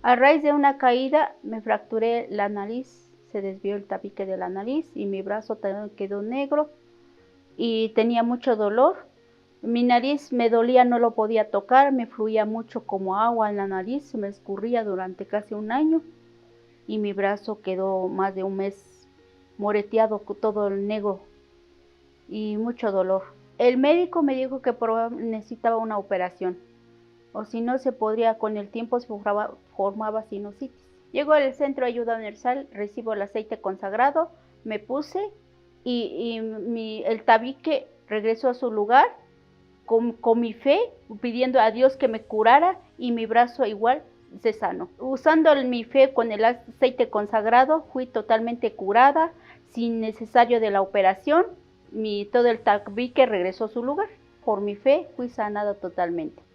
A raíz de una caída me fracturé la nariz, se desvió el tabique de la nariz y mi brazo quedó negro y tenía mucho dolor. Mi nariz me dolía, no lo podía tocar, me fluía mucho como agua en la nariz, se me escurría durante casi un año y mi brazo quedó más de un mes moreteado, todo el negro y mucho dolor. El médico me dijo que necesitaba una operación o si no se podría, con el tiempo se formaba sinusitis. Llego al centro de ayuda universal, recibo el aceite consagrado, me puse y el tabique regresó a su lugar con mi fe, pidiendo a Dios que me curara y mi brazo igual se sanó. Usando mi fe con el aceite consagrado fui totalmente curada, sin necesario de la operación, todo el tabique regresó a su lugar. Por mi fe fui sanada totalmente.